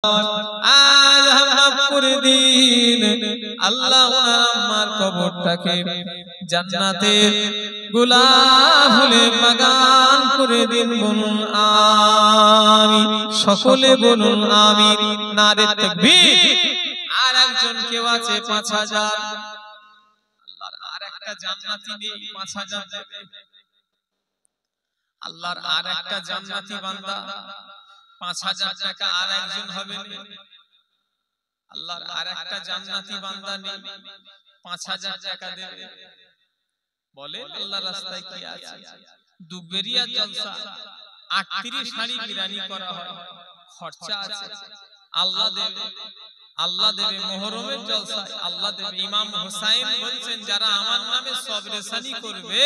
আজ মাফ করে দিন আল্লাহ। ওনার আম্মার কবরটাকে জান্নাতের গোলাপ ফুলের বাগান করে দিন। বলুন আমিন, সকলে বলুন আমিন। নারে তাকবীর। আর একজন কেউ আছে 5000, আল্লাহর আর একটা জান্নাতি নেই 5000 দেবে। আল্লাহর আর একটা জান্নাতি বান্দা 5000 টাকা আর একজন হবে না। আল্লাহর আর একটা জান্নাতি বান্দা নেই 5000 টাকা দেবে। বলেন আল্লাহর রাস্তায় কি আছে? দুবেরিয়া জলসা 38 হাড়ি বিরিয়ানি করা হয়, খরচা আছে, আল্লাহ দেবে। আল্লাহ দেবে মুহররমের জলসায় আল্লাহ দেবে। ইমাম হুসাইন বলছেন যারা আমার নামে সবরেসানি করবে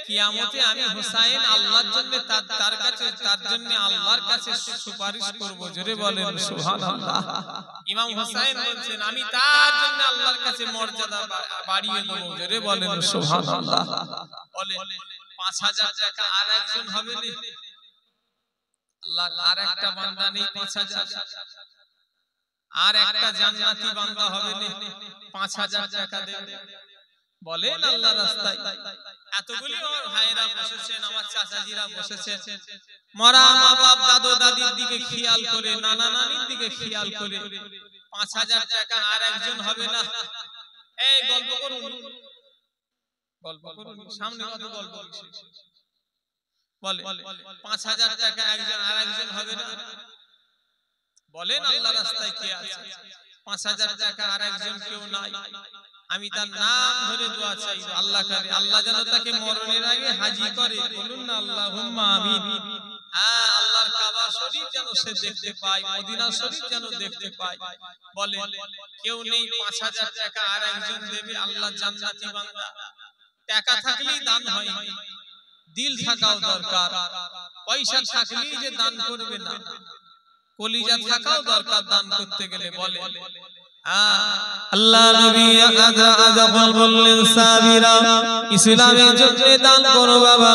কিয়ামতে আমি হুসাইন আল্লাহর জন্য তার কাছে তার জন্য আল্লাহর কাছে সুপারিশ করব। জোরে বলেন সুবহানাল্লাহ। ইমাম হুসাইন বলছেন আমি তার জন্য আল্লাহর কাছে মর্যাদা বাড়িয়ে দেব। জোরে বলেন সুবহানাল্লাহ। বলেন 5000 টাকা আর একজন হবে না। আল্লাহর আর একটা বান্দা নেই 5000, আর একটা জান্নাতি বান্দা হবে না 5000 টাকা দেবে। বলেন আল্লাহর রাস্তায় এতগুলি আমার ভাইরা বসেছেন, আমার চাচাজিরা বসেছেন, মরা মা বাপ দাদু দাদির দিকে খেয়াল করে, নানা নানির দিকে খেয়াল করে 5000 টাকা আর একজন হবে না। এই গল্প করুন, গল্প করুন, সামনে কত গল্প বলে 5000 টাকা একজন আর একজন হবে না। বলেন আল্লাহর রাস্তায় কে আছে? 5000 টাকা আর একজন কেউ নাই। আমি তার নাম ধরে দোয়া চাইব আল্লাহ করে আল্লাহ যেন তাকে মরণের আগে হাজী করে। বলুন না আল্লাহুম্মা আমিন। হ্যাঁ, আল্লাহর কাবা শরীফ যেন সে দেখতে পায়, মদিনা শরীফ যেন দেখতে পায়। বলে কেউ নেই 5000 টাকা আর একজন দেবে। আল্লাহ জান্নাতি বান্দা। টাকা থাকলেই দান হয়, দিল থাকাও দরকার। পয়সা থাকলেই যে দান করবে না, কলিজা থাকাও দরকার দান করতে গেলে। বলে আল্লাহ নবী যখন বললেন সাবিরা ইসলামের জন্য দান করো বাবা,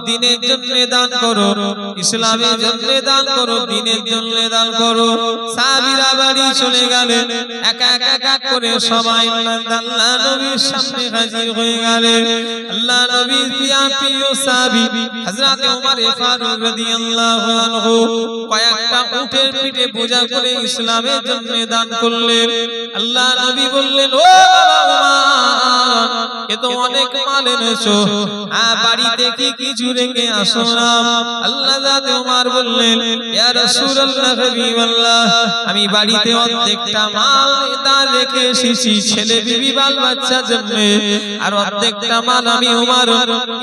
দ্বীনের জন্য দান করো, ইসলামের জন্য দান করো, দ্বীনের জন্য দান করো। সাবিরা বাড়ি চলে গেলেন, একা একা করে সবাই আল্লাহ নবীর সামনে হাজির হয়ে গেলেন। আল্লাহ নবীর প্রিয় সাহাবী হযরত ওমর ফারুক রাদিয়াল্লাহু আনহু কয়েকটা উটের পিঠে বোঝা করে ইসলামের জন্য দান করলেন। আল্লাহ নবী বললেন ও বাবা ওমর, এ তো অনেক মাল এনেছো, বাড়িতে কি কিছু রেখে আসো না? আল্লাহ জাতে ওমর বললেন ইয়া রাসূলুল্লাহ হাবিবাল্লাহ, আমি বাড়িতে অর্ধেকটা মাল দান রেখে এসেছি ছেলে বিবি বাল বাচ্চার জন্য, আর অর্ধেকটা মাল আমি ওমর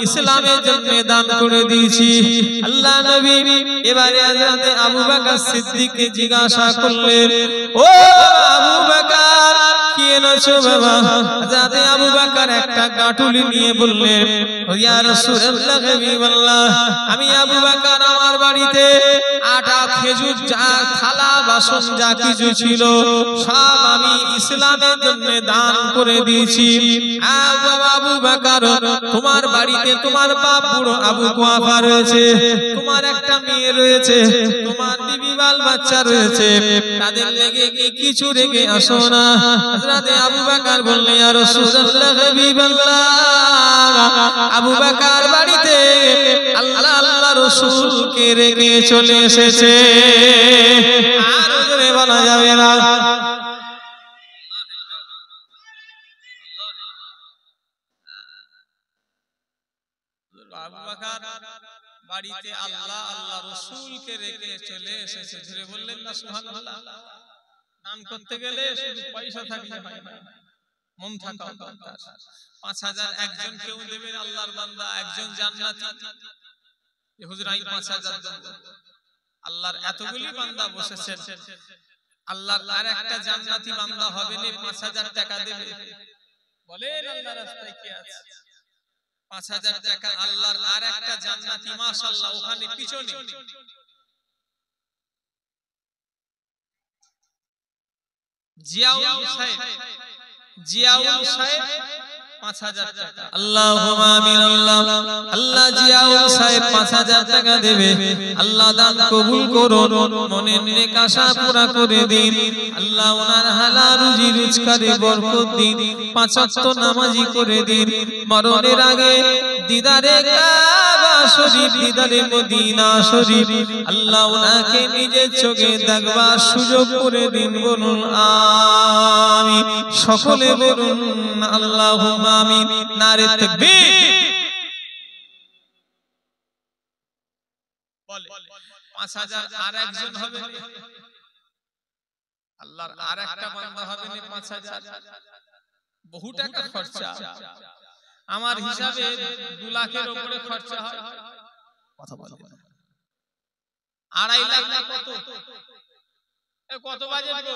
ইসলামের জন্য দান করে দিয়েছি। আল্লাহ নবী এবারে হযরত আবু বকর সিদ্দিককে জিজ্ঞাসা করলেন ও আবু বকর কি এনেছো বাবা? হযরত আবু বকর একটা গাঁটুলি নিয়ে বললেন ইয়া রাসূলুল্লাহ হাবিবাল্লাহ, আমি আবু বকর আমার বাড়িতে আটা খেজুর যা থালা বাসন যা কিছু ছিল সব আমি ইসলামের জন্য দান করে দিয়েছি। আবু বকর, তোমার বাড়িতে তোমার বাপ বুড়ো আবু কুহাফা রয়েছে, তোমার একটা মেয়ে রয়েছে, তোমার বিবি বাল বাচ্চা রয়েছে, তাদের লেগে কি কিছু রেখে আসো না? হযরত আবু বকর বললেন ইয়া রাসূলুল্লাহ হাবিবাল্লাহ, আবু বকর বাড়িতে আল্লাহ আল্লাহ রাসূলকে রেখে চলে এসেছে। আর জোরে বলা যাবে না। আবু বকর বাড়িতে আল্লাহ আল্লাহ রাসূলকে রেখে চলে এসেছে। জোরে বললেন না সুবহানাল্লাহ। নাম করতে গেলে শুধু পয়সা থাকলে হয় না, মন থাকাও দরকার। 5000 একজন কেউ দেবে আল্লাহর বান্দা, একজন জান্নাতি। হুজুর আমি 5000 দেব। আল্লাহর এতগুলি বান্দা বসেছেন, আল্লাহর আর একটা জান্নাতি বান্দা হবে না 5000 টাকা দেবে। বলেন আল্লাহর রাস্তায় কি আছে? 5000 টাকা আল্লাহর আর একটা জান্নাতি মাশাআল্লাহ ওখানে পিছনে জিয়াউল সাহেব 5000 টাকা আল্লাহুম্মা আমিন আল্লাহ জিয়াউল সাহেব 5000 টাকা দেবে আল্লাহ দান কবুল করুন মনের নেক আশা পুরা করে দিন আল্লাহ ওনার হালাল রুজি রোজগারে বরকত দিন পাঁচ ওয়াক্ত নামাজি করে দিন মরণের আগে দিদারে কাবা শরীফ দিদারে মদিনা শরীফ আল্লাহ ওনাকে নিজের চোখে দেখবার সুযোগ করে দিন বলুন আমিন সকলে বলুন আল্লাহুম্মা আমিন নারে তাকবীর বলে 5000 আর একজন হবে আল্লাহর আরেকটা বান্দা হবে না 5000 বহু টাকা খরচা আমার হিসাবে 2 লাখের উপরে খরচা হয় কথা বলে 2.5 লাখ না কত কত বাজেট গো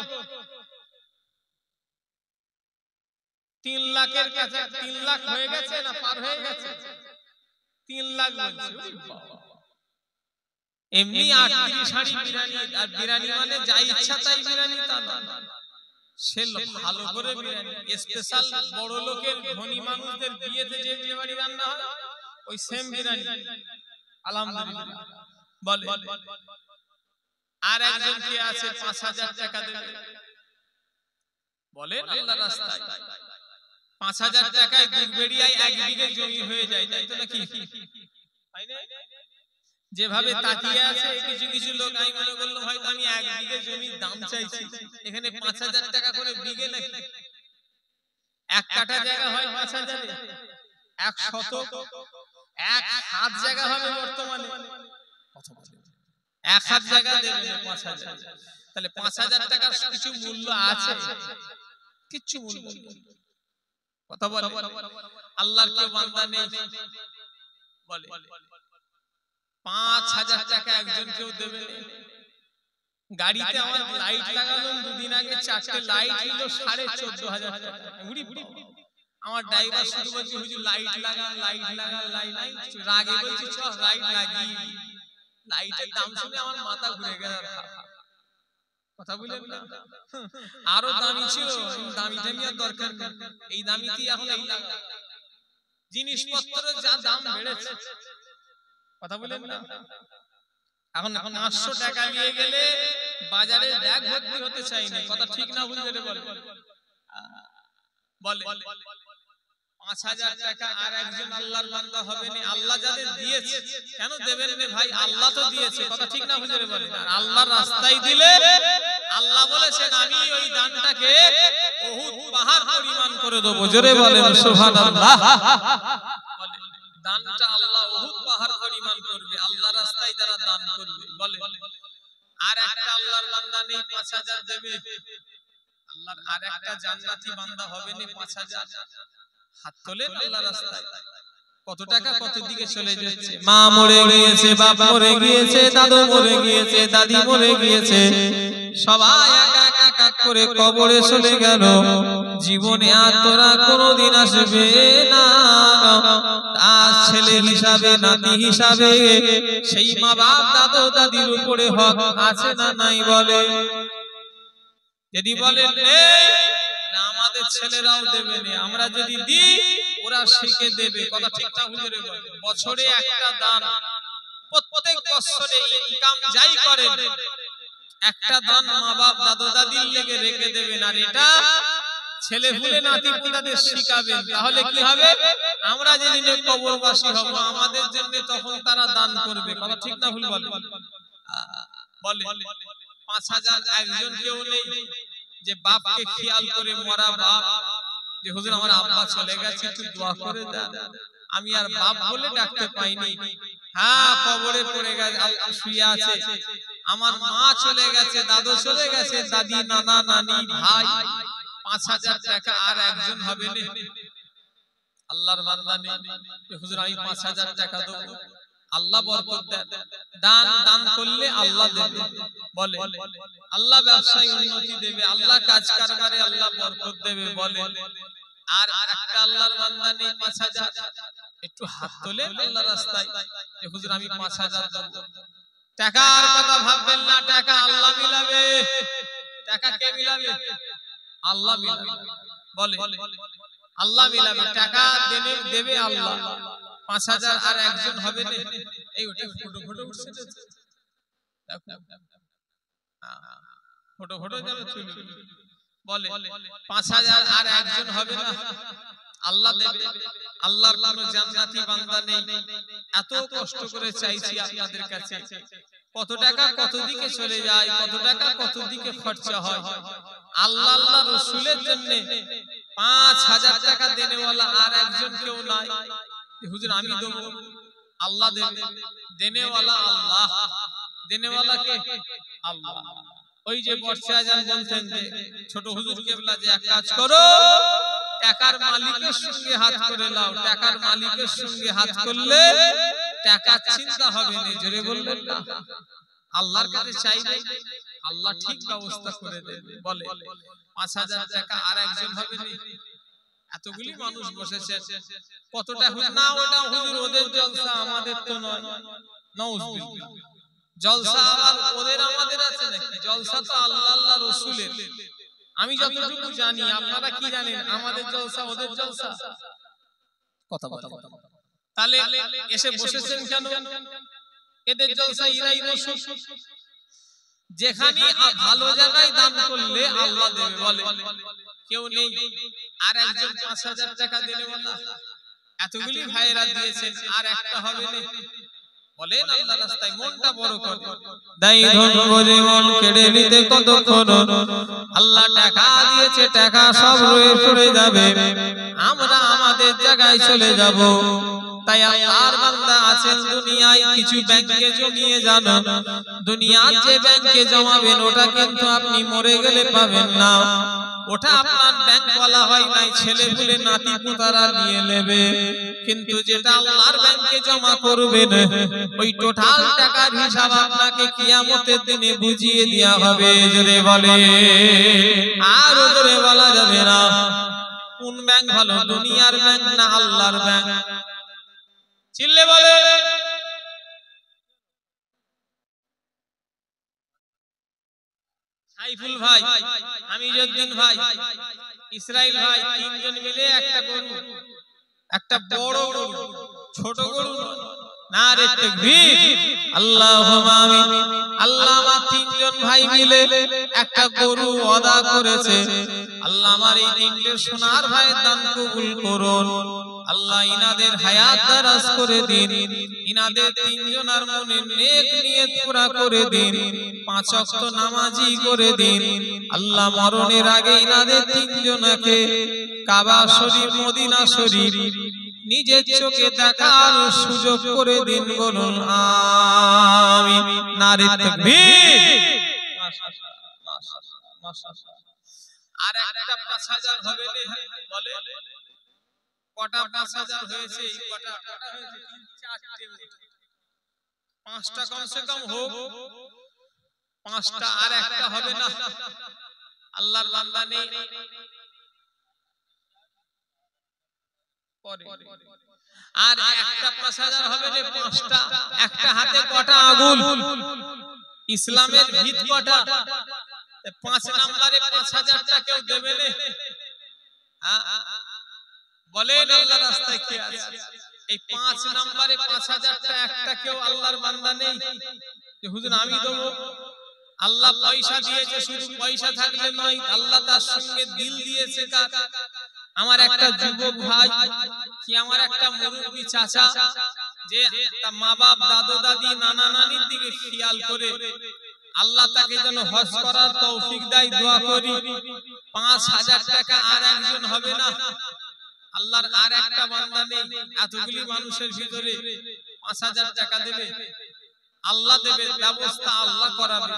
3 লাখের কাছে 3 লাখ হয়ে গেছে না পার হয়ে গেছে 3 লাখ বলছে এমনি 38 শাড়ি বিরিয়ানি আর বিরিয়ানি মানে যা ইচ্ছা তাই বিরিয়ানি তা না সে ভালো করে বিরিয়ানি স্পেশাল বড় লোকের ধনী মানুষদের বিয়েতে যে বিরিয়ানি রান্না হয় ওই সেম বিরিয়ানি আলহামদুলিল্লাহ বলে আর একজন কি আছে 5000 টাকা দেবে বলেন আল্লাহর রাস্তায় 5000 টাকায় দুধবেড়িয়ায় 1 বিঘে জমি হয়ে যায় তাই তো নাকি তাই না যেভাবে তাকিয়ে আছে কিছু কিছু লোক আমি মনে করলাম হয়তো আমি 1 বিঘে জমির দাম চাইছি এখানে 5000 টাকা করে বিঘে নাকি এক কাঠা জায়গা হয় 5000 এ এক শতক এক হাত জায়গা হবে বর্তমানে কথা বলে এক হাত জায়গা দেবেন 5000 তাহলে 5000 টাকার কিছু মূল্য আছে কিছু মূল্য কথা বলে আল্লাহর কি বান্দা নেই বলে 5000 টাকা একজন কেউ দেবে গাড়িতে আমার লাইট লাগালাম দুদিন আগে 4টে লাইট ছিল 14500 টাকা ঘুরি আমার ড্রাইভার শুধু বলছে হুজুর লাইট লাগা লাইট রাগে বলছে চল লাইট লাগি লাইটের দাম শুনে আমার মাথা ঘুরে গেল কথা বলেন না আরো দামি ছিল দামি আর দরকার নেই এই দামিতে এখন এই লাগা জিনিসপত্রের যা দাম বেড়েছে কথা বলেন না এখন 500 টাকা নিয়ে গেলে বাজারে ব্যাগ ভর্তি হতে চাই না কথা ঠিক না ভুল করে বলে 5000 টাকা আর একজন আল্লাহর বান্দা হবে না আল্লাহ যাদের দিয়েছে কেন দেবেন না ভাই আল্লাহ তো দিয়েছে কথা ঠিক না ভুল করে বলে আর আল্লাহর রাস্তায় দিলে আল্লাহ বলেছেন আমি ওই দানটাকে উহুদ পাহাড় পরিমাণ করে দেব জোরে বলেন সুবহানাল্লাহ দানটা আল্লাহ উহুদ পাহাড় পরিমাণ করবে আল্লাহর রাস্তায় যারা দান করবে বলে আর একটা আল্লাহর বান্দা নেই 5000 দেবে আল্লাহর আর একটা জান্নাতি বান্দা হবে না 5000 হাত তোলেন আল্লাহর রাস্তায় কত টাকা কত দিকে চলে যাচ্ছে মা মরে গিয়েছে বাপ মরে গিয়েছে দাদু মরে গিয়েছে দাদি মরে গিয়েছে সবাই এক এক করে কবরে চলে গেল জীবনে আর তোরা কোনোদিন আসবে না তার ছেলে হিসাবে নাতি হিসাবে সেই মা বাপ দাদু দাদির উপরে হক আছে না নাই বলে যদি বলেন নেই আমাদের ছেলেরাও দেবে না আমরা যদি দিই ওরা শিখে দেবে কথা ঠিক না হুজুরে বলে বছরে একটা দান প্রত্যেক বছরে ইনকাম যাই করেন একটা দান মা বাপ দাদু দাদির লেগে রেখে দেবেন আর এটা ছেলে ফুলে নাতি পুতাদের শিখাবেন তাহলে কি হবে আমরা যেদিন কবরবাসী হব আমাদের জন্য তখন তারা দান করবে কথা ঠিক না ভুল বলে বলে 5000 একজন কেউ নেই যে বাপকে খেয়াল করে মরা বাপ যে হুজুর আমার আব্বা চলে গেছে একটু দোয়া করে দেন আমি আর বাপ বলে ডাকতে পাইনি হ্যাঁ কবরে পড়ে গেছে শুয়ে আছে আমার মা চলে গেছে দাদু চলে গেছে দাদি নানা নানি ভাই 5000 টাকা আর একজন হবে না আল্লাহর বান্দা নেই হুজুর আমি 5000 টাকা দেব আল্লাহ বরকত দেন দান করলে আল্লাহ দেবে বলে আল্লাহ ব্যবসায় উন্নতি দেবে আল্লাহ কাজ কারবারে আল্লাহ বরকত দেবে বলে আর একটা আল্লাহর বান্দা নেই 5000 একটু হাত তোলেন আল্লাহর রাস্তায় যে হুজুর আমি 5000 দেব টাকার কথা ভাববেন না টাকা আল্লাহ মিলাবে টাকা কে মিলাবে আল্লাহ মিলাবে বলে আল্লাহ মিলাবে, টাকা দেবে আল্লাহ। 5000 আর একজন হবে না। এই ওটা ফটো ফটো উঠছে, ফটো ফটো যেন চলে বলে 5000 আর একজন হবে না, আল্লাহ দেবে। আল্লাহর কোনো জান্নাতি বান্দা নেই। এত কষ্ট করে চাইছি আপনাদের কাছে, কত টাকা কত দিকে চলে যায়, কত টাকা কত দিকে খরচা হয়। আল্লাহ আল্লাহ রাসূলের জন্য 5000 টাকা দেনেওয়ালা আর একজন কেউ নাই। হুজুর আমি দেব, আল্লাহ দেবে। দেনেওয়ালা আল্লাহ, দেনেওয়ালা কে? আল্লাহ। ওই যে বর্ষা আজান বলতেন যে ছোট হুজুর কেবলা যে এক কাজ করো, টাকার মালিকের সঙ্গে হাত করে নাও। টাকার মালিকের সঙ্গে হাত করলে টাকা চিন্তা হবে না। জোরে বলবেন না। আল্লাহর কাছে চাইবে, আল্লাহ ঠিক ব্যবস্থা করে দেবে। বলে 5000 টাকা আর একজন হবে না। এতগুলি মানুষ বসেছে, কতটা হুজুর না ওটা হুজুর ওদের জলসা, আমাদের তো নয়। নাউজুবিল্লাহ। জলসা আর ওদের আমাদের আছে নাকি? জলসা তো আল্লাহ আল্লাহ রাসূলের। আমি যতটুকু জানি, আপনারা কি জানেন? আমাদের জলসা ওদের জলসা? কথা বলে তাহলে এসে বসেছেন কেন? এদের জলসা ইরাই বসুক। যেখানে ভালো জায়গায় দান করলে আল্লাহ দেবে। বলে কেউ নেই আর একজন 5000 টাকা দেবে বলা, এতগুলি ভাইরা দিয়েছেন আর একটা হবে না। বলেন আল্লাহর রাস্তায় মনটা বড় করে দাই ধন করে মন কেড়ে নিতে কতক্ষণ। আল্লাহ টাকা দিয়েছে, টাকা সব রয়ে সরে যাবে, আমরা আমাদের জায়গায় চলে যাব। তাই আল্লাহর বান্দা আছেন দুনিয়ায়, কিছু ব্যাংকে জমিয়ে যান। দুনিয়ার যে ব্যাংকে জমাবেন ওটা কিন্তু আপনি মরে গেলে পাবেন না। ওটা আপনার ব্যাংক বলা হয় নাই, ছেলে পুলে নাতি পুতারা নিয়ে নেবে। কিন্তু যেটা আল্লাহর ব্যাংকে জমা করবেন ওই টোটাল টাকার হিসাব আপনাকে কিয়ামতের দিনে বুঝিয়ে দেয়া হবে। জোরে বলে, আর জোরে বলা যাবে না। কোন ব্যাংক ভালো, দুনিয়ার ব্যাংক না আল্লাহর ব্যাংক? চিল্লে বলে। সাইফুল ভাই, হামিদুদ্দিন ভাই, ইসরাইল ভাই, তিনজন মিলে একটা গরু, একটা বড় গরু, ছোট গরু নারে তাকবীর, আল্লাহুম্মা আমিন। আল্লাহ আমার তিনজন ভাই মিলে একটা গরু ওয়াদা করেছে। আল্লাহ আমার এই তিনটে সোনার ভাইয়ের দান কবুল করুন। আল্লাহ ইনাদের হায়াত দারাজ করে দিন, ইনাদের তিনজনের মনে নেক নিয়ত পুরা করে দিন, 5 ওয়াক্ত নামাজি করে দিন। আল্লাহ মরণের আগে ইনাদের তিনজনকে কাবা শরীফ, মদিনা শরীফ নিজের চোখে দেখার সুযোগ করে দিন। বলুন আমিন। নারে তাকবীর। আর একটা 5000 হবে না? বলে কটা 5000 হয়েছে? এই কটা হয়েছে? 3-4টে, 5টা কমসে কম হোক। 5টা আর একটা হবে না? আল্লাহর বান্দা নেই পরে আর একটা 5000 হবে না? 5টা। একটা হাতে কটা আঙ্গুল? ইসলামের ভিত কটা? 5 নম্বরে 5000 টা কেউ দেবে না? বলেন আল্লাহর রাস্তায় কে আছে? এই 5 নম্বরে 5000 টা একটা কেউ আল্লাহর বান্দা নেই যে হুজুর আমি দেব? আল্লাহ পয়সা দিয়েছে, শুধু পয়সা থাকলে নয়, আল্লাহ তার সঙ্গে দিল দিয়েছে। কার? আমার একটা যুবক ভাই কি আমার একটা মুরব্বি চাচা যে তার মা বাপ, দাদু দাদি, নানা নানির দিকে খেয়াল করে আল্লাহ তাকে যেন হজ করার তৌফিক দেয়, দোয়া করি। 5000 টাকা আর একজন হবে না? আল্লাহর আর একটা বান্দা নেই এতগুলি মানুষের ভিতরে 5000 টাকা দেবে? আল্লাহ দেবে, ব্যবস্থা আল্লাহ করাবে।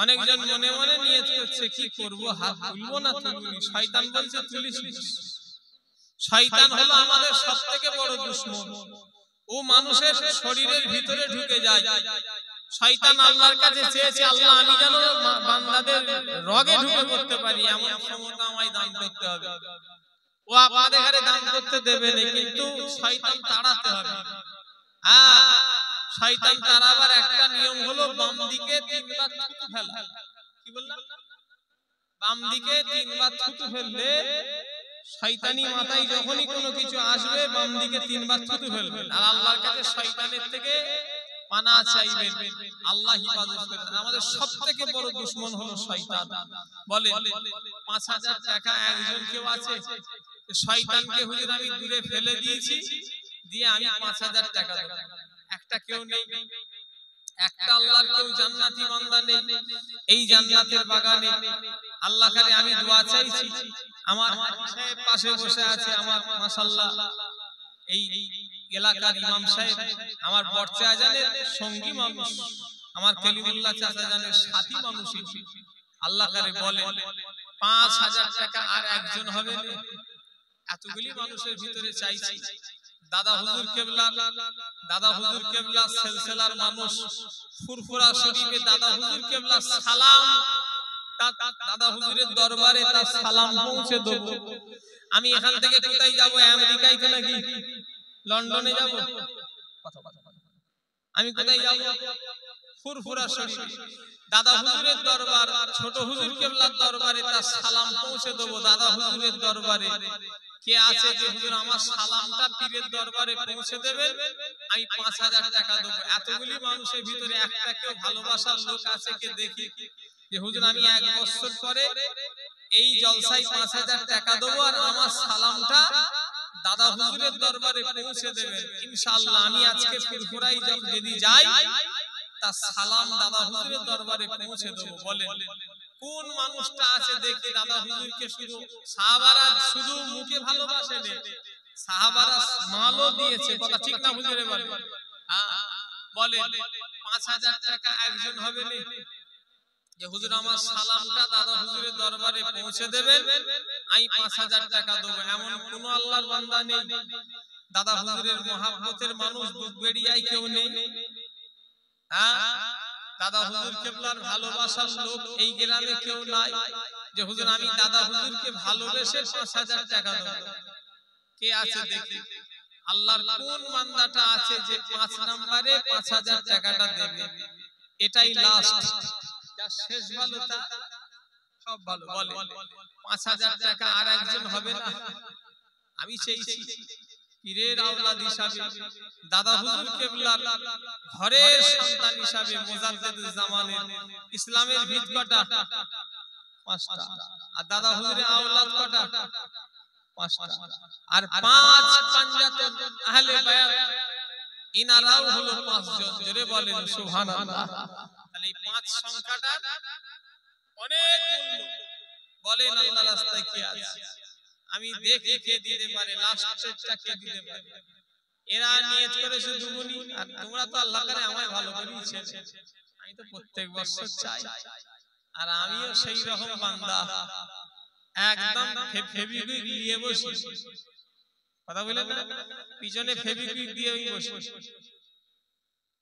অনেকজন মনে মনে নিয়ত করছে কি করব, হাত তুলবো না তুলবো? শয়তান বলছে তুলিস। শয়তান হলো আমাদের সবথেকে বড় দুশমন। ও মানুষের শরীরের ভিতরে ঢুকে যায়। শয়তান আল্লাহর কাছে চেয়েছে আল্লাহ আমি যেন বান্দাদের রগে ঢুকে পড়তে পারি, এমন ক্ষমতা আমায় দান করতে হবে। ও আপনাদের ঘরে দান করতে দেবে না, কিন্তু শয়তান তাড়াতে হবে। হ্যাঁ, শয়তান তাড়াবার একটা নিয়ম হলো বাম দিকে 3 বার থুতু ফেলা। কি বললাম? বাম দিকে 3 বার থুতু ফেললে শয়তানি মাথায় যখনই কোনো কিছু আসবে বাম দিকে তিনবার থুতু ফেলবেন আর আল্লাহর কাছে শয়তানের থেকে পানা চাইবেন, আল্লাহ হিফাজত করবেন। আমাদের সবথেকে বড় দুশমন হলো শয়তান। বলে 5000 টাকা একজন কেউ আছে, শয়তানকে হুজুর আমি দূরে ফেলে দিয়েছি, দিয়ে আমি 5000 টাকা দেব। একটা কেউ নেই, একটা আল্লাহর কেউ জান্নাতি বান্দা নেই এই জান্নাতের বাগানে। আল্লাহ কাছে আমি দোয়া চাইছি, আমার সাহেব পাশে বসে আছে, আমার মাশাআল্লাহ এই এলাকার ইমাম সাহেব, আমার বর্চা আজানের সঙ্গী মানুষ, আমার কলিমুল্লাহ চাচা জানের সাথী মানুষ। আল্লাহ কারে বলে 5000 টাকা আর একজন হবে না, এতগুলি মানুষের ভিতরে চাইছি। দাদা হুজুর কেবলা সিলসিলার মানুষ, ফুরফুরা শরীফে দাদা হুজুর কেবলা সালাম, দাদা হুজুরের দরবারে তার সালাম পৌঁছে দেব। আমি এখান থেকে কোথায় যাব? আমেরিকায় তো নাকি লন্ডনে যাব? আমি কোথায় যাব? ফুরফুরা শরীফ দাদা হুজুরের দরবার, ছোট হুজুর কেবলার দরবারে তার সালাম পৌঁছে দেব। দাদা হুজুরের দরবারে কে আছে যে হুজুর আমার সালামটা পীরের দরবারে পৌঁছে দেবেন, আমি 5000 টাকা দেব। এতগুলি মানুষের ভিতরে একটা কেউ ভালোবাসার লোক আছে কে দেখি যে হুজুর আমি 1 বছর পরে এই জলসায় 5000 টাকা দেব আর আমার সালামটা দাদা হুজুরের দরবারে পৌঁছে দেবেন। ইনশাআল্লাহ আমি আজকে ফুরফুরায় যদি যাই তার সালাম দাদা হুজুরের দরবারে পৌঁছে দেব। বলেন কোন মানুষটা আছে দেখি দাদা হুজুরকে শুধু সাহাবারা শুধু মুখে ভালোবাসে না, সাহাবারা মালও দিয়েছে। কথা ঠিক না হুজুরে? বলে বলে 5000 টাকা একজন হবে না যে হুজুর আমার সালামটা দাদা হুজুরের দরবারে পৌঁছে দেবেন, আমি 5000 টাকা দেব। এমন কোন আল্লাহর বান্দা নেই। দাদা হুজুরের মহব্বতের মানুষ দুধবেড়িয়ায় কেউ নেই। দাদা হুজুর কেবলার ভালোবাসার লোক এই গ্রামে কেউ নাই যে হুজুর আমি দাদা হুজুরকে ভালোবেসে 5000 টাকা দেব। কে আছে দেখি? আল্লাহর কোন বান্দাটা আছে যে 5 নম্বরে 5000 টাকাটা দেবে? এটাই লাস্ট, যা শেষ ভালোটা সব ভালো। বলে 5000 টাকা আর একজন হবে না। আমি চাইছি পীরের আওলাদ হিসাবে, দাদা হুজুর কেবলার ঘরের সন্তান হিসাবে, মুজাদ্দিদুল জামানের ইসলামের ভিত কটা? 5টা। আর দাদা হুজুরের আওলাদ কটা? 5টা। আর 5 পাঞ্জাতন আহলে বায়াত ইনারাও হলো 5 জন। জোরে বলেন সুবহানাল্লাহ। তাহলে এই 5 সংখ্যাটা অনেক মূল্য। বলেন আল্লাহর রাস্তায় কে আছে? আমি দেখি কে দিতে পারে, লাস্টেরটা কে দিতে পারে। এরা নিয়ত করেছে দুগুনি, আর তোমরা তো আল্লাহ করে আমায় ভালো করেইছে। আমি তো প্রত্যেক বছর চাই, আর আমিও সেই রকম বান্দা, একদম ফেভিকুইক নিয়ে বসি। কথা বলেন না, পিছনে ফেভিকুইক দিয়ে বসি,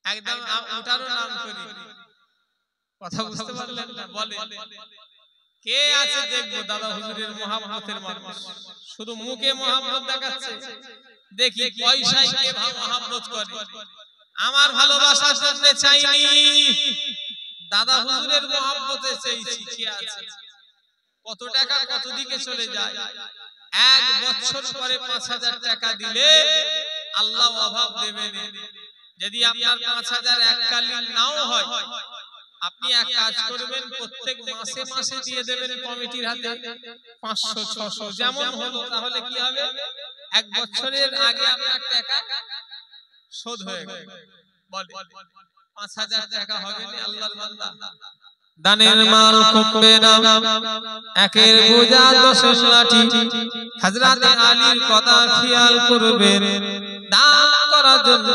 একদম ওটারও নাম করি। কথা বুঝতে পারলেন না? বলে কে আছে দেখবো দাদা হুজুরের মহব্বতের মানুষ, শুধু মুখে মহব্বত দেখাচ্ছে, দেখি পয়সায় কে মহব্বত করে। আমার ভালোবাসার জন্য চাইনি, দাদা হুজুরের মহব্বতে চাইছি। কে আছে? কত টাকা কত দিকে চলে যায়। 1 বছর পরে 5000 টাকা দিলে আল্লাহ অভাব দেবেন। যদি আপনার 5000 এককালীন নাও হয়, আপনি এক কাজ করবেন, প্রত্যেক মাসে মাসে দিয়ে দেবেন কমিটির হাতে 500 600 যেমন হলো। তাহলে কি হবে? 1 বছরের আগে আপনার টাকা শোধ হয়ে গেল। বলে 5000 টাকা হবে না আল্লাহর বান্দা। দানের মাল কমবে না, একের বোঝা 10 লাঠি। হযরত আলীর কথা খেয়াল করবেন, দান করার জন্য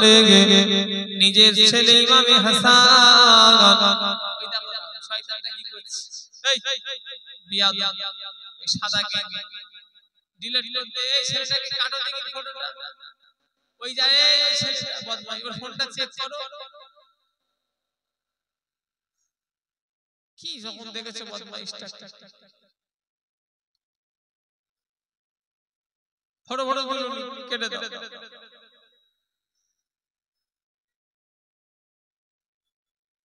নিজের ছেলে ইমামে হাসান। শয়তানটা কি করছে? এই বিয়াদব, এই সাদা গেঞ্জি ডিলিট করতে, এই ছেলেটাকে কাটো দেখি ফটোটা। ওই যায় এই ছেলেটা বদমাশ, ওর ফোনটা চেক করো। কি যখন দেখেছে বদমাইশটা, ফটো ফটো কেটে দাও।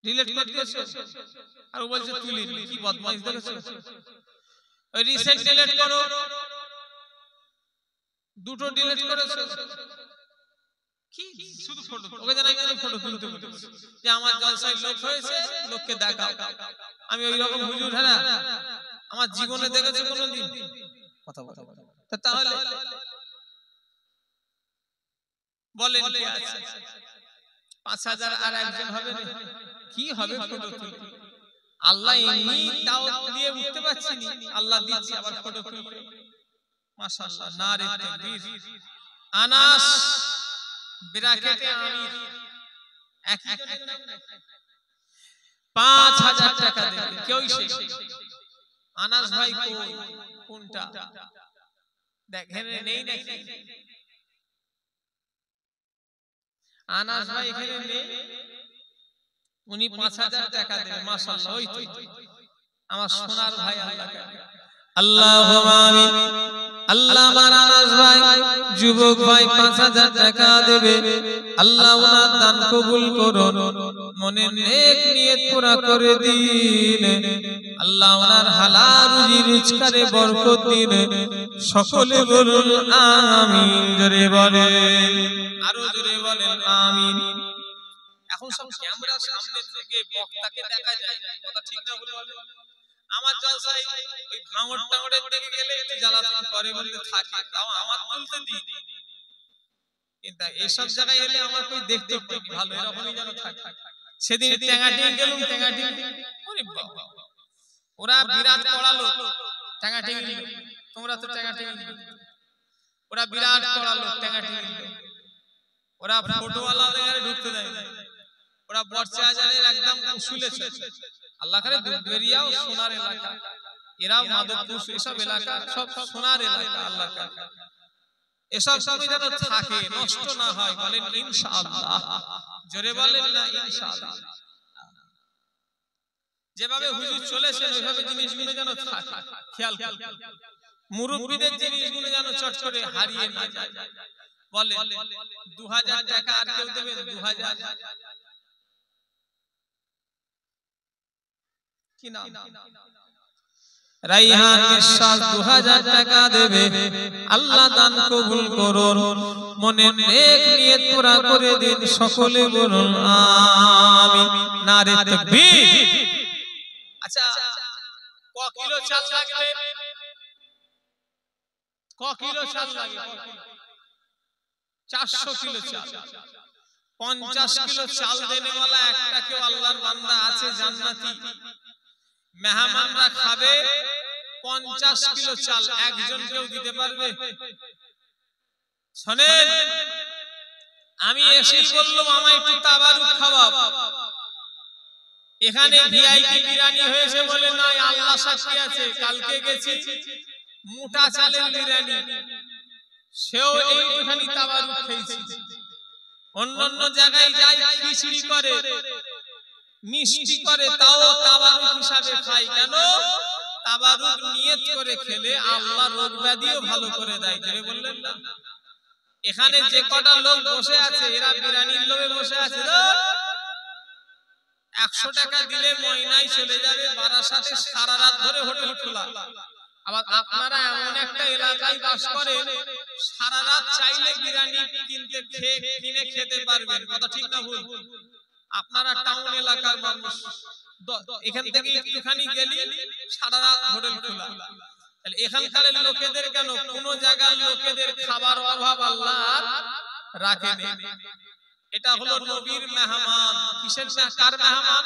ডিলিট করে দিয়েছে আর ও বলছে তুলি। কি বদমাইশ দেখেছো? ওই রিসেন্ট ডিলিট করো। দুটো ডিলিট করেছে কি শুধু ফটো ওকে জানাই আমি ফটো তুলতে বলেছি যে আমার জলসায় লোক হয়েছে লোককে দেখাও আমি ওই রকম হুজুর হ্যাঁ আমার জীবনে দেখেছি কোনোদিন কথা বলো তাহলে বলেন কি আছে 5000 আর একজন হবে না কি হবে ফটো তুলে আল্লাহ এমনি দাওয়াত দিয়ে উঠতে পারছি না আল্লাহ দিচ্ছে আবার ফটো তুলে মাশাআল্লাহ নারে তাকবীর আনাস ব্র্যাকেটে আমির একই জনের নাম 5000 টাকা দেবে কেউ সে আনাস ভাই কই কোনটা দেখেন নেই নাকি আনাস ভাই এখানে নেই উনি 5000 টাকা দেবে মাশাআল্লাহ ওই তো আমার সোনার ভাই আল্লাহুম্মা আমিন আল্লাহ আমার আনাস ভাই যুবক ভাই 5000 টাকা দেবে আল্লাহ ওনার দান কবুল করুন মনে নেক নিয়ত পুরা করে দিন আল্লাহ ওনার হালাল রুজি রিজকারে বরকত দিন সকলে বলুন আমিন জোরে বলেন আরো জোরে বলেন আমিন এখন সব ক্যামেরার সামনে থেকে বক্তাকে দেখা যায় কথা ঠিক না বলে বলেন আমার জলসায় ওই ভাঙড় টাঙড়ের দিকে গেলে একটু জ্বালাতন করে বলতে থাকে তাও আমার তুলতে দিই কিন্তু এইসব জায়গায় এলে আমার কই দেখতে পাই ভালো এরকমই যেন থাকে সেদিন ট্যাঙ্গাটি গেলুম ট্যাঙ্গাটি ওরে বাবা ওরা বিরাট পড়ালো ট্যাঙ্গাটি তোমরা তো ট্যাঙ্গাটি ওরা বিরাট পড়ালো ট্যাঙ্গাটি ওরা ফটোওয়ালা জায়গায় ঢুকতে দেয় না ওরা বর্ষা আজানের একদম উসুলে আল্লাহ করে দুধবেরিয়াও সোনার এলাকা এরাও মাদকপুর এসব এলাকা সব সোনার এলাকা আল্লাহ করে এসব সবই যেন থাকে নষ্ট না হয় বলেন ইনশাআল্লাহ জোরে বলেন না ইনশাআল্লাহ যেভাবে হুজুর চলেছেন ওইভাবে জিনিসগুলো যেন থাকে খেয়াল করুন মুরব্বিদের জিনিসগুলো যেন চট করে হারিয়ে না যায় বলেন 2000 টাকা আর কেউ দেবেন 2000 কি নাম রাইহান বিশ্বাস 2000 টাকা দেবে আল্লাহ দান কবুল করুন মনে নেক নিয়ত পুরা করে দিন সকলে বলুন আমিন নারে তাকবীর আচ্ছা ক কিলো চাল লাগবে ক কিলো চাল লাগবে 400 কিলো চাল 50 কিলো চাল দেনে वाला একটা কেউ আল্লাহর বান্দা আছে জান্নাতি মেহমানরা খাবে 50 কিলো চাল একজন কেউ দিতে পারবে শুনেন আমি এসেই বললাম আমায় একটু তাবারুক খাওয়াও এখানে ভিআইপি বিরিয়ানি হয়েছে বলে নয় আল্লাহ সাক্ষী আছে কালকে গেছি মোটা চালের বিরিয়ানি সেও এইখানি তাবারুক খেয়েছি অন্যান্য জায়গায় যাই খিচুড়ি করে মিষ্টি করে তাও তাবারুক হিসাবে খাই কেন তাবারুক নিয়ত করে খেলে আল্লাহ রোগ ব্যাধিও ভালো করে দেয় জেনে বললেন না এখানে যে কটা লোক বসে আছে এরা বিরিয়ানির লোভে বসে আছে 100 টাকা দিলে ময়নায় চলে যাবে বারাসাতে সারা রাত ধরে হোটেল খোলা আবার আপনারা এমন একটা এলাকায় বাস করেন সারা রাত চাইলে বিরিয়ানি কিনে খেতে পারবেন কথা ঠিক না ভুল আপনারা টাউন এলাকার মানুষ এখান থেকে একটুখানি গেলি সারা রাত হোটেল খোলা তাহলে এখানকার লোকেদের কেন কোন জায়গার লোকেদের খাবার অভাব আল্লাহ রাখে না এটা হলো নবীর মেহমান কিসের কার মেহমান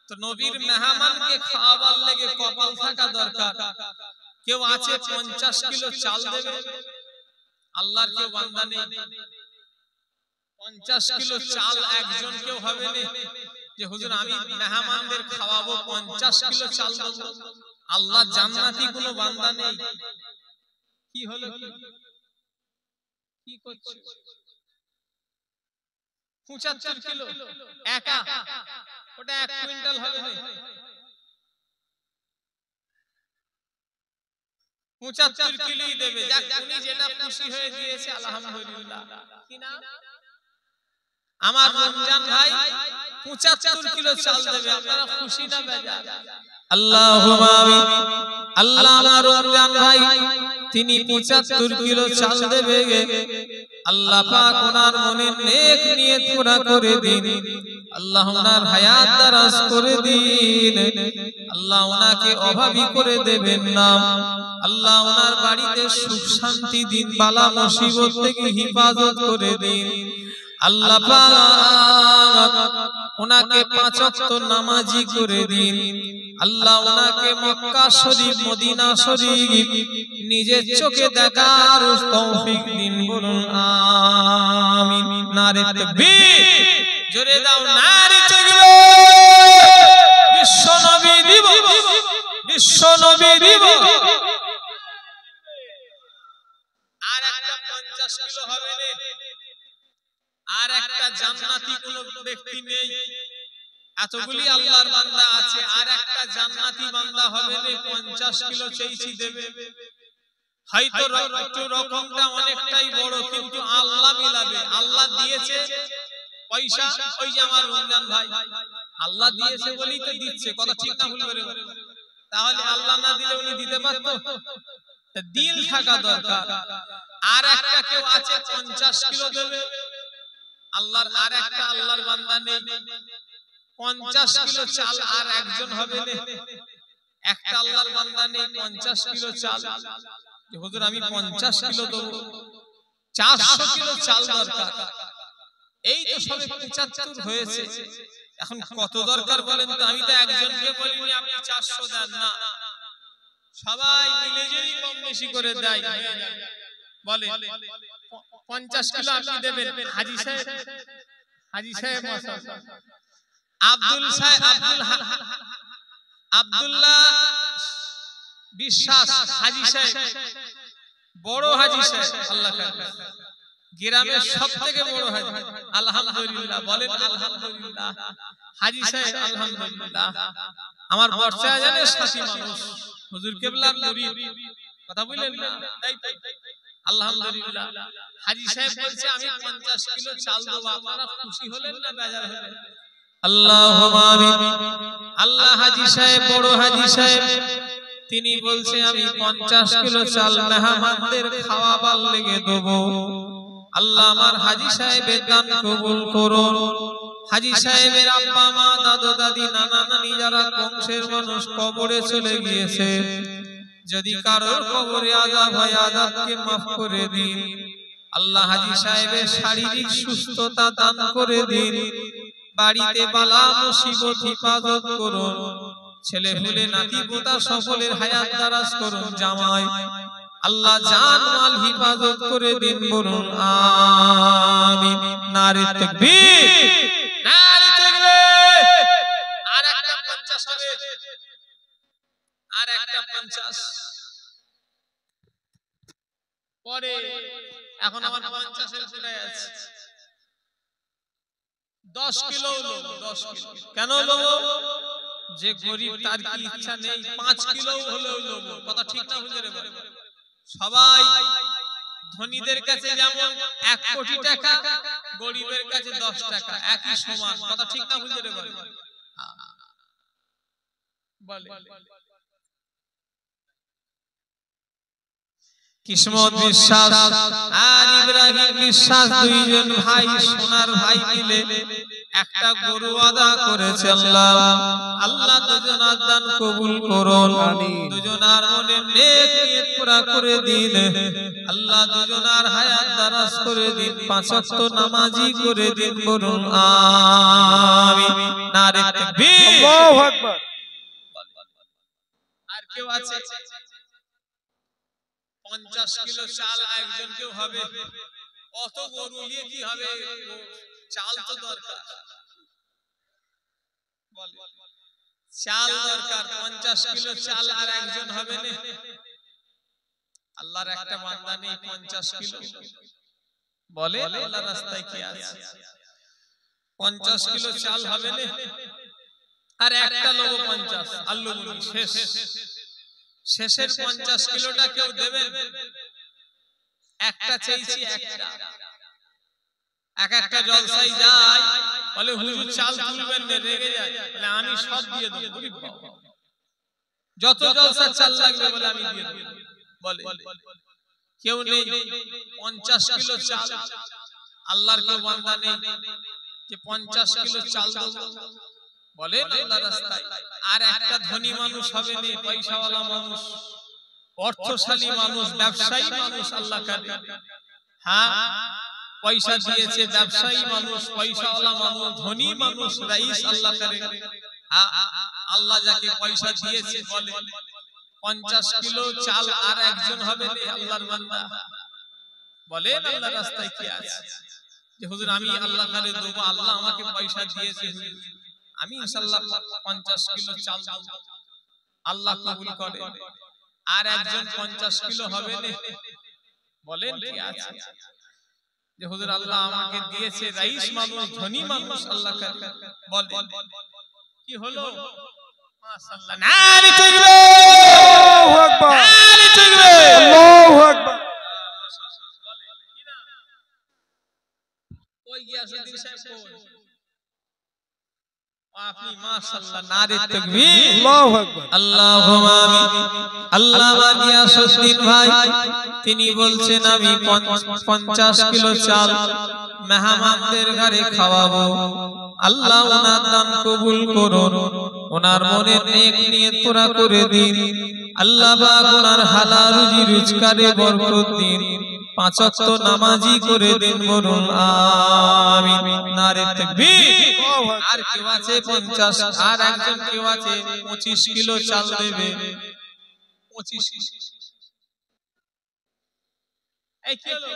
তো নবীর মেহমানকে খাওয়াবার লাগে কপাল থাকা দরকার কেউ আছে 50 কিলো চাল দেবে আল্লাহর কেউ বান্দা নেই 50 কিলো চাল একজন কেউ হবে না যে হুজুর আমি মেহমানদের খাওয়াবো 50 কিলো চাল দেব আল্লাহ জান্নাতি কোনো বান্দা নেই কি হলো কি করছে 75 কিলো একা ওটা 1 কুইন্টাল হবে না 75 কিলোই দেবে যাক উনি যেটা খুশি হয়ে দিয়েছে আলহামদুলিল্লাহ কি নাম আমার রমজান ভাই 75 কিলো চাল দেবে আপনারা খুশি না বেজার আল্লাহুম্মা আমিন আল্লাহ আমার রমজান ভাই তিনি 75 কিলো চাল দেবে। আল্লাহ পাক ওনার মনে নেক নিয়ত পুরা করে দিন। আল্লাহ ওনার হায়াত দারাজ করে দিন। আল্লাহ ওনাকে অভাবী করে দেবেন না। আল্লাহ ওনার বাড়িতে সুখ শান্তি দিন, বালা মুসিবত থেকে হিফাজত করে দিন। আল্লাহ পাক ওনাকে 5 ওয়াক্ত নামাজি করে দিন। আল্লাহ ওনাকে মক্কা শরীফ, মদিনা শরীফ নিজের চোখে দেখার তৌফিক দিন। বলুন আমিন। নারে তাকবীর, জোরে দাও নারে তাকবীর। বিশ্ব নবী দিবস, বিশ্ব নবী দিবস। আর একটা 50 কিলো হবে না, আর একটা জান্নাতি কোন ব্যক্তি নেই। এতগুলি আল্লাহর বান্দা আছে, আর একটা জান্নাতি বান্দা হবে না। 50 কিলো চেয়েছি দেবে। হয়তো একটু রকমটা অনেকটাই বড়, কিন্তু আল্লাহ মিলাবে। আল্লাহ দিয়েছে পয়সা, ওই যে আমার রমজান ভাই আল্লাহ দিয়েছে বলেই তো দিচ্ছে, কথা ঠিক না ভুল করে? তাহলে আল্লাহ না দিলে উনি দিতে পারতো? দিল থাকা দরকার। আর একটা কেউ আছে 50 কিলো দেবে। আল্লাহর আর একটা আল্লাহর বান্দা নেই, 50 কিলো চাল আর একজন হবে না। একটা আল্লাহর বান্দা নেই, 50 কিলো চাল। হুজুর আমি 50 কিলো দেব, 400 কিলো চাল দরকার। এই তো সবে 75 হয়েছে, এখন কত দরকার বলেন তো? আমি তো একজনকে বলিনি আপনি 400 দেন না, সবাই মিলে যদি কম বেশি করে দেয়। বলে 50 কিলো আপনি দেবেন। হাজী সাহেব, হাজী সাহেব আব্দুল সাহেব, আব্দুল্লাহ বিশ্বাস হাজী সাহেব, বড় হাজী সাহেব, আল্লাহ গ্রামের সবথেকে বড় হাজী। আলহামদুলিল্লাহ বলেন আলহামদুলিল্লাহ। হাজী সাহেব আলহামদুলিল্লাহ আমার বর্ষা জানে সাথী মানুষ, হুজুর কেবলার মুরিদ, কথা বলেন না? তাই তাই আলহামদুলিল্লাহ। হাজী সাহেব বলছে আমি 50 কিলো চাল দেব। আপনারা খুশি হলেন না বেজার হলেন? আল্লাহুম্মা আমিন। আল্লাহ হাজী সাহেব, বড় হাজী সাহেব, তিনি বলছে আমি 50 কিলো চাল মেহমানদের খাওয়াবার লেগে দেব। আল্লাহ আমার হাজী সাহেবের দান কবুল করুন। হাজী সাহেবের আব্বা মা, দাদু দাদি, নানা নানি যারা বংশের মানুষ কবরে চলে গিয়েছে, যদি কারোর কবরে আযাব হয় আযাবকে maaf করে দিন। আল্লাহ হাজী সাহেবের শারীরিক সুস্থতা দান করে দিন। বাড়িতে বালা মুসিবত হিফাজত করুন। ছেলে পুলে নাতি পোতা সকলের হায়াত দারাজ করুন। জামাই আল্লাহ জান মাল হিফাজত করে দিন। বলুন আমিন। নারে তাকবীর, নারে তাকবীর। আর একটা 50 হবে, আর একটা 50 পরে। এখন আমার 50 এর কোটায় আছে 10 কিলো লোব। 10 কিলো কেন লোব? যে গরিব তার কি ইচ্ছা নেই 5 কিলো হলেও লোব, কথা ঠিক না বুঝে রে? সবাই ধনীদের কাছে যেমন 1 কোটি টাকা, গরিবের কাছে 10 টাকা, একই সমান, কথা ঠিক না বুঝে রে? বলে কিসমত বিশ্বাস আর ইব্রাহিম বিশ্বাস দুইজন ভাই, সোনার ভাই মিলে একটা গরু আদা করেছে। আল্লাহ আল্লাহ দুজনার দান কবুল করুন। দুজনার মনে নেক নিয়ত পুরা করে দিন। আল্লাহ দুজনার হায়াত দারাজ করে দিন। 5 ওয়াক্ত নামাজি করে দিন। বলুন আমিন। নারে তাকবীর, আল্লাহু আকবার। আর কেউ আছে? 50 কিলো চাল একজন কেউ হবে? অত গরু নিয়ে কি হবে? চাল তো দরকার, চাল দরকার। 50 কিলো চাল আর একজন হবে না? আল্লাহর একটা বান্দা নেই 50 কিলো? বলে আল্লাহর রাস্তায় কি আছে? 50 কিলো চাল হবে না? আর একটা লোক 50, আল্লাহ বলি শেষ। শেষের 50 কিলোটা কেউ দেবেন? একটা চেয়েছি, একটা। একটা জলসায় যায়, বলে হুজুর চাল তুলবেন না, রেগে যায়, বলে আমি সব দিয়ে দেব। যত জলসা চাল লাগবে বলে আমি দিয়ে দেব। বলে কেউ নেই 50 কিলো চাল আল্লাহর কেউ বান্দা নেই যে 50 কিলো চাল দেব বলেন আল্লাহর রাস্তায় আর একটা ধনী মানুষ হবে না পয়সাওয়ালা মানুষ অর্থশালী মানুষ ব্যবসায়ী মানুষ আল্লাহ কারে হ্যাঁ পয়সা দিয়েছে ব্যবসায়ী মানুষ পয়সাওয়ালা মানুষ ধনী মানুষ রাইস আল্লাহ কারে হ্যাঁ আল্লাহ যাকে পয়সা দিয়েছে বলে 50 কিলো চাল আর একজন হবে না আল্লাহর বান্দা বলেন আল্লাহর রাস্তায় কি আছে যে হুজুর আমি আল্লাহ কারে দেব আল্লাহ আমাকে পয়সা দিয়েছে আমি ইনশাআল্লাহ 50 কিলো চাল দেব আল্লাহ কবুল করে আর একজন 50 কিলো হবে না বলেন কি আছে যে হুজুর আল্লাহ আমাকে দিয়েছে রাইস মানুষ ধনী মানুষ আল্লাহ কারে বলে কি হলো মাশাআল্লাহ নারে তাকবীর আল্লাহু আকবার নারে তাকবীর আল্লাহু আকবার ওই গিয়াসউদ্দিন সাহেব কোন আপনি মাশাআল্লাহ নারে তাকবীর আল্লাহু আকবার আল্লাহুম্মা আমিন আল্লামা গিয়াসউদ্দিন ভাই তিনি বলছেন আমি 50 কিলো চাল মেহমানদের ঘরে খাওয়াবো আল্লাহ ওনার দান কবুল করুন ওনার মনে নেক নিয়ত পুরা করে দিন আল্লাহ পাক ওনার হালাল রুজি রোজগারে বরকত দিন পাঁচ ওয়াক্ত নামাজি করে দিন বলুন আমিন নারে তাকবীর আর কেউ আছে 50 আর একজন কেউ আছে 25 কিলো চাল দেবে 25 এই কি হলো